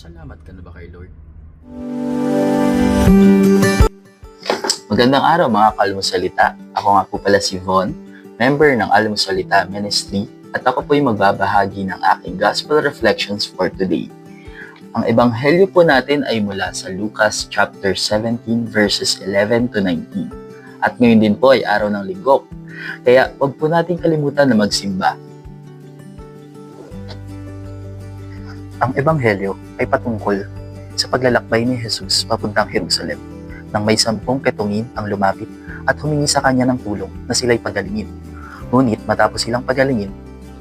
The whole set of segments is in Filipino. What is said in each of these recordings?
Nagpapasalamat ka na ba kay Lord? Magandang araw mga kalmusalita. Ako nga po pala si Von, member ng Almusalita Ministry at ako po ay magbabahagi ng aking Gospel Reflections for today. Ang ebanghelyo po natin ay mula sa Lucas chapter 17 verses 11 to 19. At ngayon din po ay araw ng linggo. Kaya huwag po natin kalimutan na magsimba. Ang ebanghelyo ay patungkol sa paglalakbay ni Jesus papuntang Jerusalem nang may 10 ketungin ang lumapit at humingi sa kanya ng tulong na sila'y pagalingin. Ngunit matapos silang pagalingin,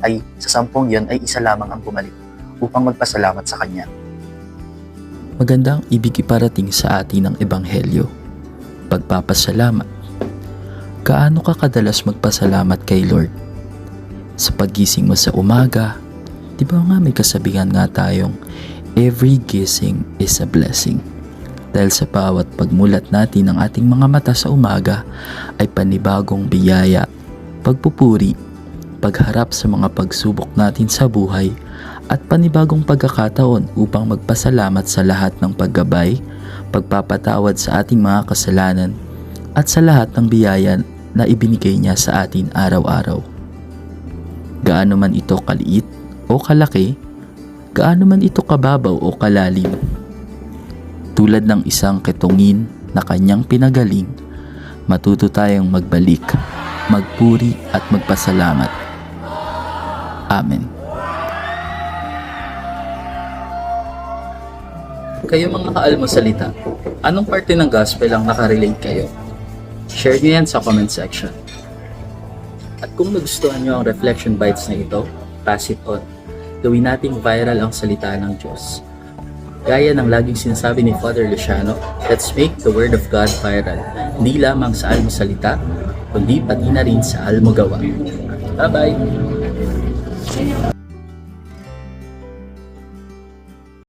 ay sa 10 yon ay isa lamang ang bumalik upang magpasalamat sa kanya. Magandang ibig iparating sa atin ng ebanghelyo. Pagpapasalamat. Gaano ka kadalas magpasalamat kay Lord? Sa paggising mo sa umaga, di ba nga may kasabihan nga tayong every gising is a blessing. Dahil sa bawat pagmulat natin ng ating mga mata sa umaga ay panibagong biyaya, pagpupuri, pagharap sa mga pagsubok natin sa buhay at panibagong pagkakataon upang magpasalamat sa lahat ng paggabay, pagpapatawad sa ating mga kasalanan at sa lahat ng biyaya na ibinigay niya sa atin araw-araw. Gaano man ito kaliit o kalaki, gaano man ito kababaw o kalalim. Tulad ng isang ketungin na kanyang pinagaling, matuto tayong magbalik, magpuri at magpasalamat. Amen. Kayo mga kaalmusalita, anong parte ng gospel ang nakarelate kayo? Share niyo yan sa comment section. At kung nagustuhan niyo ang reflection bites na ito, pass it on. Gawin nating viral ang salita ng Diyos. Gaya ng laging sinasabi ni Father Luciano, let's make the Word of God viral. Hindi lamang sa almusalita, kundi pati na rin sa almugawa. Bye-bye!